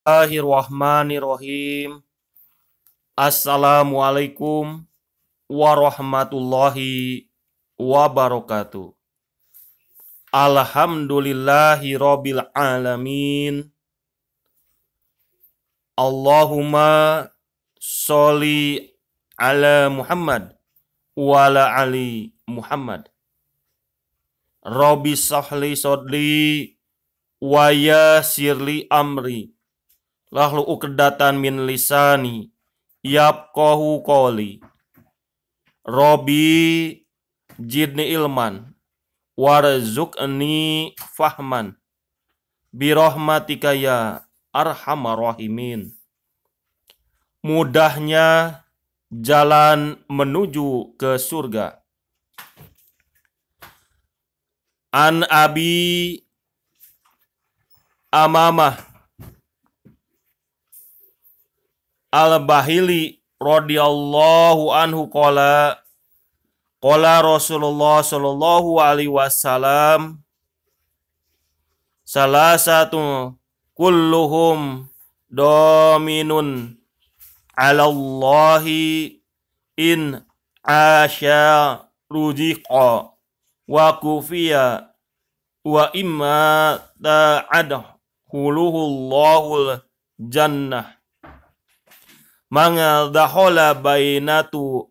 Bismillahirrahmanirrahim. Assalamualaikum warahmatullahi wabarakatuh. Alhamdulillahi rabbil alamin. Allahumma sholli ala Muhammad wa ala ali Muhammad. Rabbi sahli sodli wa yassirli amri. Lahlu uqdatan min lisani yafqahu qawli. Rabbi jidni ilman warzuqni fahman birahmatika ya arhamar rahimin. Mudahnya jalan menuju ke surga. An Abi Amamah Al-Bahili radhiyallahu anhu qala Rasulullah sallallahu alaihi wasallam salah satu kulluhum dominun ala Allahi in asya ruziqa wa kufiya wa imma ta'adhuluhullahul jannah. Manga dakhala bainatu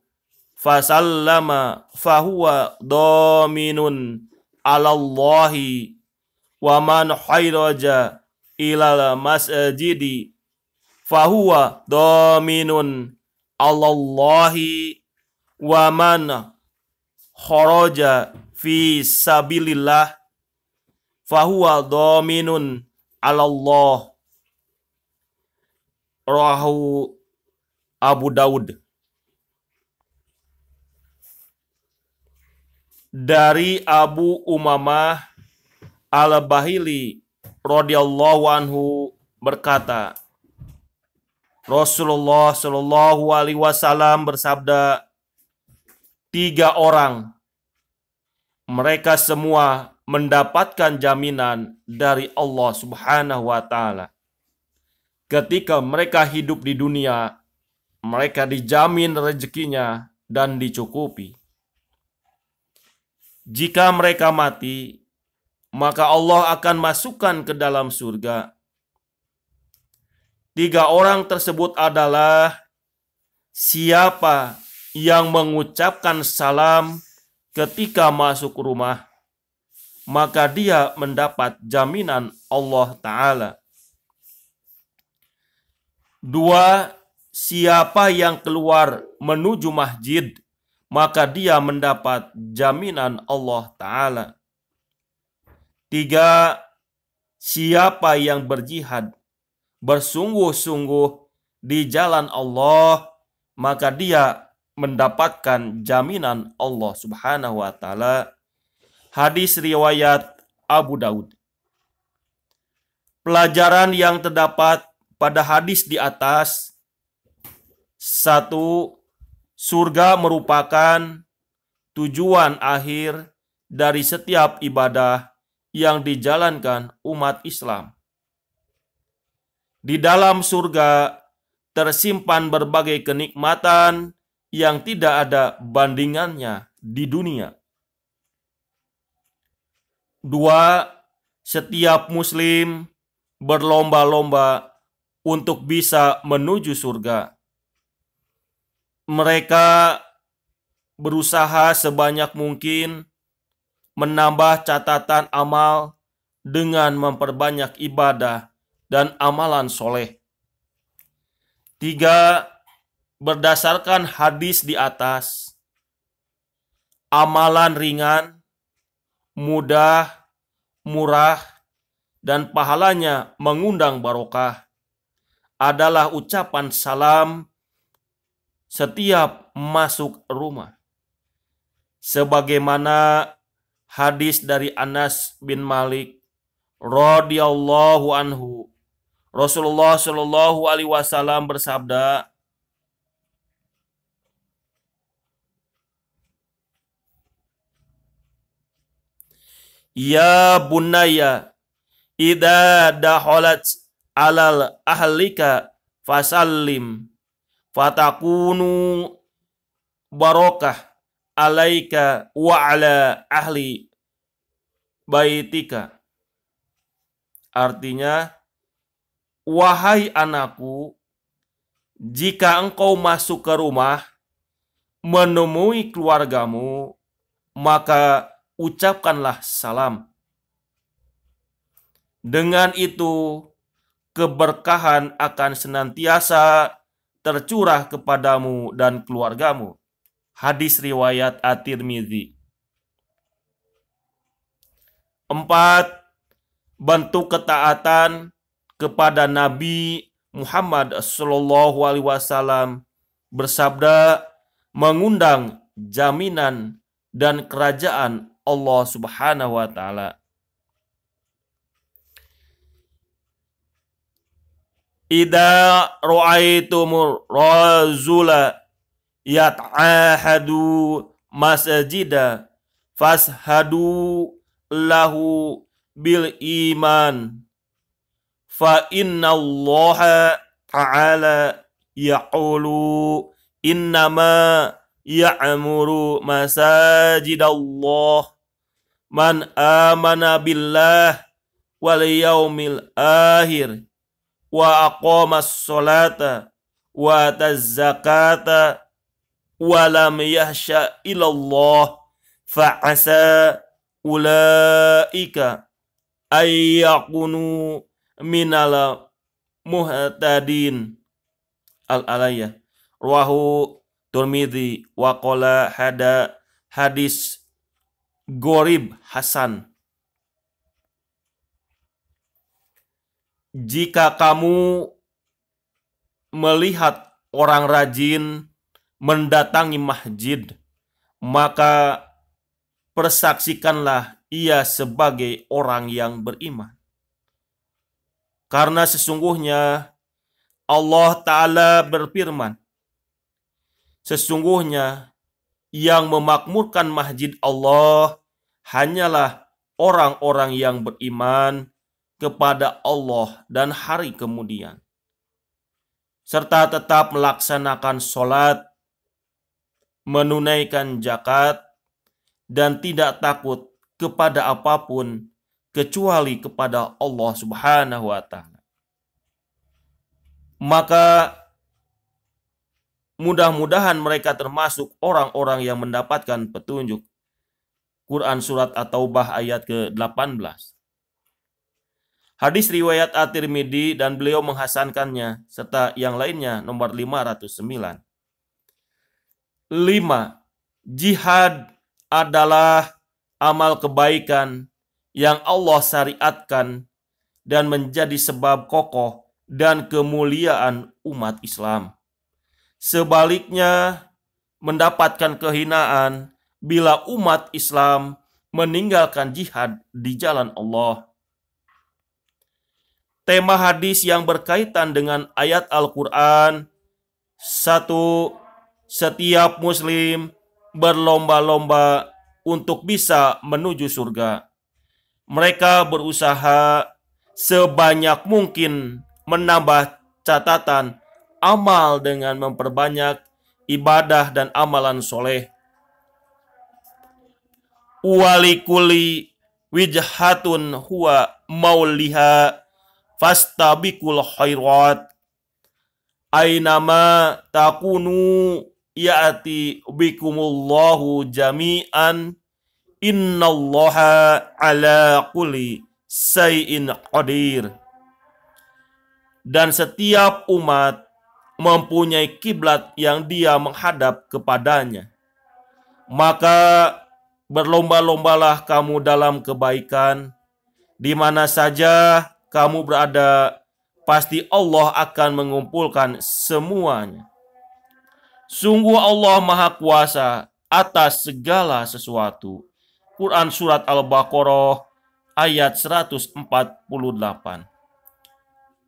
fasallama fahuwa dominun ala Allahi wa man khayraja ilal masjidi fahuwa dominun ala Allahi wa man kharaja fi sabilillah fahuwa dominun ala Allah. Rawahu Abu Daud. Dari Abu Umamah Al-Bahili radhiyallahu anhu berkata, Rasulullah shallallahu alaihi wasallam bersabda, 3 orang mereka semua mendapatkan jaminan dari Allah Subhanahu wa taala. Ketika mereka hidup di dunia, mereka dijamin rezekinya dan dicukupi. Jika mereka mati, maka Allah akan masukkan ke dalam surga. 3 orang tersebut adalah siapa yang mengucapkan salam ketika masuk rumah, maka dia mendapat jaminan Allah Ta'ala. 2, siapa yang keluar menuju masjid, maka dia mendapat jaminan Allah Ta'ala. 3, siapa yang berjihad bersungguh-sungguh di jalan Allah, maka dia mendapatkan jaminan Allah Subhanahu wa taala. Hadis riwayat Abu Daud. Pelajaran yang terdapat pada hadis di atas: 1. Surga merupakan tujuan akhir dari setiap ibadah yang dijalankan umat Islam. Di dalam surga tersimpan berbagai kenikmatan yang tidak ada bandingannya di dunia. 2. Setiap muslim berlomba-lomba untuk bisa menuju surga. Mereka berusaha sebanyak mungkin menambah catatan amal dengan memperbanyak ibadah dan amalan soleh. 3. Berdasarkan hadis di atas, amalan ringan, mudah, murah, dan pahalanya mengundang barokah adalah ucapan salam setiap masuk rumah. Sebagaimana hadis dari Anas bin Malik radhiyallahu anhu, Rasulullah shallallahu alaihi wasallam bersabda, Ya bunaya, idza dakhalat alal ahlika fasallim fatakunu barokah alaika wa ala ahli baitika. Artinya, wahai anakku, jika engkau masuk ke rumah menemui keluargamu, maka ucapkanlah salam. Dengan itu, keberkahan akan senantiasa tercurah kepadamu dan keluargamu. Hadis riwayat At-Tirmidzi. 4. Bentuk ketaatan kepada Nabi Muhammad SAW bersabda mengundang jaminan dan kerajaan Allah Subhanahu wa taala. Idza ra'aitumur rajula yat'ahadu masjida fashadu lahu bil iman fa inna Allah ta'ala yaqulu innama ya'muru masajidallah man amana billah wal yaumil akhir wa aqamas sholata wa ataz zakata wa lam yahsha ilallah fa asa ulaika ayyakunu minal muhtadin. Al-Alaya. Rawahu Tirmidzi wa qala hadis Gorib Hasan. Jika kamu melihat orang rajin mendatangi masjid, maka persaksikanlah ia sebagai orang yang beriman. Karena sesungguhnya Allah Ta'ala berfirman, sesungguhnya yang memakmurkan masjid Allah hanyalah orang-orang yang beriman kepada Allah dan hari kemudian, serta tetap melaksanakan sholat, menunaikan zakat, dan tidak takut kepada apapun kecuali kepada Allah Subhanahu wa taala. Maka mudah-mudahan mereka termasuk orang-orang yang mendapatkan petunjuk. Quran surat At-Taubah ayat ke-18. Hadis riwayat At-Tirmidzi dan beliau menghasankannya serta yang lainnya nomor 509. 5. Jihad adalah amal kebaikan yang Allah syariatkan dan menjadi sebab kokoh dan kemuliaan umat Islam. Sebaliknya, mendapatkan kehinaan bila umat Islam meninggalkan jihad di jalan Allah. Tema hadis yang berkaitan dengan ayat Al-Quran. 1. Setiap muslim berlomba-lomba untuk bisa menuju surga. Mereka berusaha sebanyak mungkin menambah catatan amal dengan memperbanyak ibadah dan amalan soleh. Walikuli wijhatun huwa mauliha fastabikul khairat ainama takunu ya'ti bikumullahu jami'an innallaha ala kulli syai'in qadir. Dan setiap umat mempunyai kiblat yang dia menghadap kepadanya. Maka berlomba-lombalah kamu dalam kebaikan. Di mana saja kamu berada, pasti Allah akan mengumpulkan semuanya. Sungguh Allah Maha Kuasa atas segala sesuatu. Quran surat Al-Baqarah ayat 148.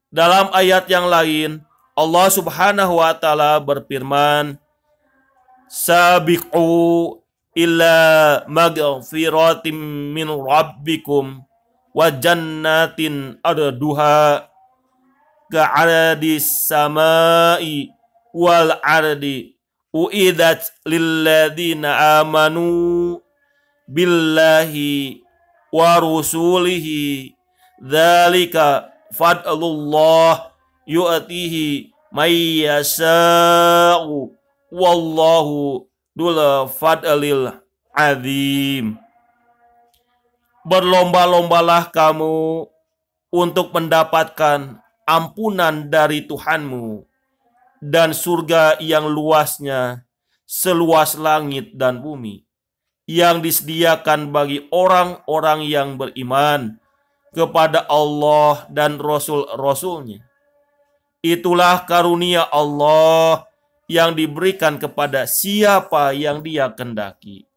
Dalam ayat yang lain, Allah Subhanahu wa taala berfirman, Sabiqu illa maghfiratim min rabbikum wa jannatin arduha ka'adis samai wal ardi uidat lilladzina amanu billahi wa rusulihi dzalika fadlullah yu'tihi may yasha'u wallahu dzul fadlil azim. Berlomba-lombalah kamu untuk mendapatkan ampunan dari Tuhanmu dan surga yang luasnya seluas langit dan bumi, yang disediakan bagi orang-orang yang beriman kepada Allah dan Rasul-Rasulnya. Itulah karunia Allah yang diberikan kepada siapa yang Dia kehendaki.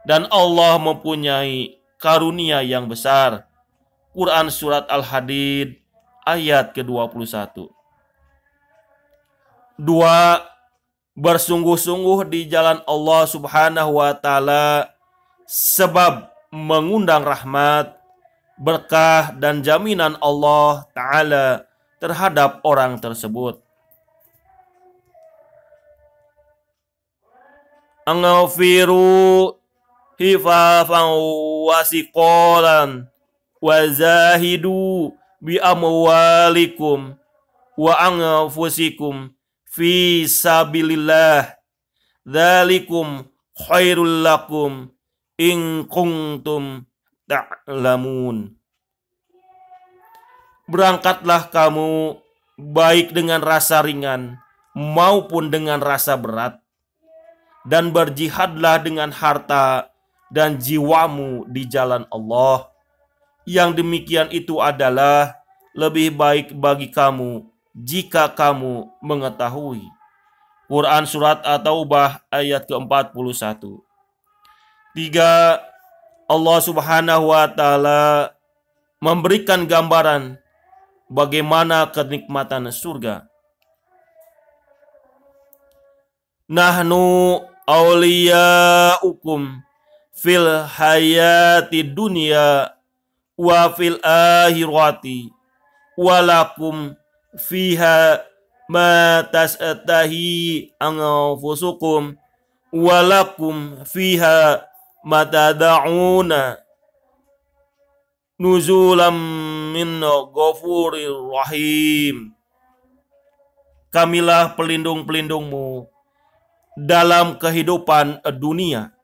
Dan Allah mempunyai karunia yang besar. Quran Surat Al-Hadid ayat ke-21. 2. Bersungguh-sungguh di jalan Allah Subhanahu wa Ta'ala, sebab mengundang rahmat, berkah, dan jaminan Allah Ta'ala terhadap orang tersebut. Angfiru hifafan wasiqalan wa zahidu bi amwalikum wa anfusikum fi sabilillah dzalikum khairul lakum in kuntum ta'lamun. Berangkatlah kamu baik dengan rasa ringan maupun dengan rasa berat, dan berjihadlah dengan harta dan jiwamu di jalan Allah. Yang demikian itu adalah lebih baik bagi kamu jika kamu mengetahui. Quran Surat At-Taubah ayat ke-41. 3. Allah Subhanahu wa Ta'ala memberikan gambaran bagaimana kenikmatan surga. Nahnu awliyaukum fil hayati dunya wa fil akhirati walakum fiha ma tas'tahi anfusukum walakum fiha ma tad'una nuzulam min ghafurir rahim. Kamilah pelindung-pelindungmu dalam kehidupan dunia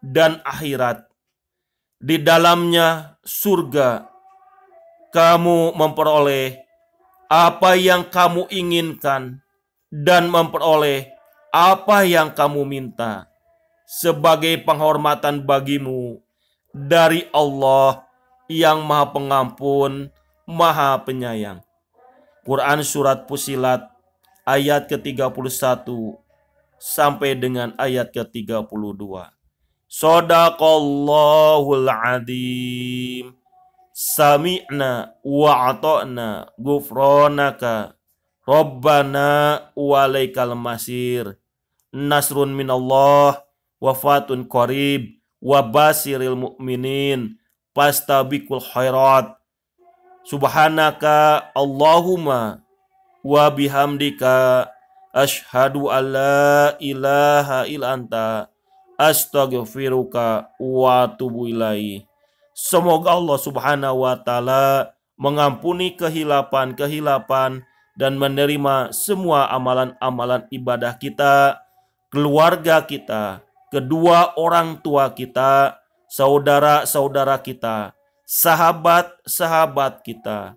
dan akhirat. Di dalamnya surga, kamu memperoleh apa yang kamu inginkan dan memperoleh apa yang kamu minta sebagai penghormatan bagimu dari Allah yang Maha Pengampun, Maha Penyayang. Quran Surat Fussilat ayat ke-31 sampai dengan ayat ke-32. Shadaqallahul adzim. Sami'na wa ata'na ghufranaka Rabbana walaikal masir. Nasrun minallah wa fatun qarib wa basiril mu'minin fastabiqul khairat. Subhanaka Allahumma wa bihamdika asyhadu an la ilaha illa anta astaghfiruka wa atubu ilaih. Semoga Allah Subhanahu wa Ta'ala mengampuni kehilapan-kehilapan dan menerima semua amalan-amalan ibadah kita, keluarga kita, kedua orang tua kita, saudara-saudara kita, sahabat-sahabat kita,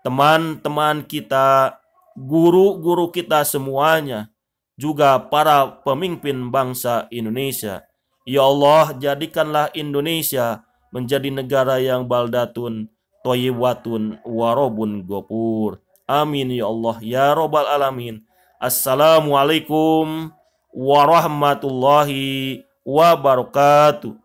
teman-teman kita, guru-guru kita semuanya, juga para pemimpin bangsa Indonesia. Ya Allah, jadikanlah Indonesia menjadi negara yang baldatun, thayyibatun, warobun ghafur. Amin ya Allah ya Rabbal Alamin. Assalamualaikum warahmatullahi wabarakatuh.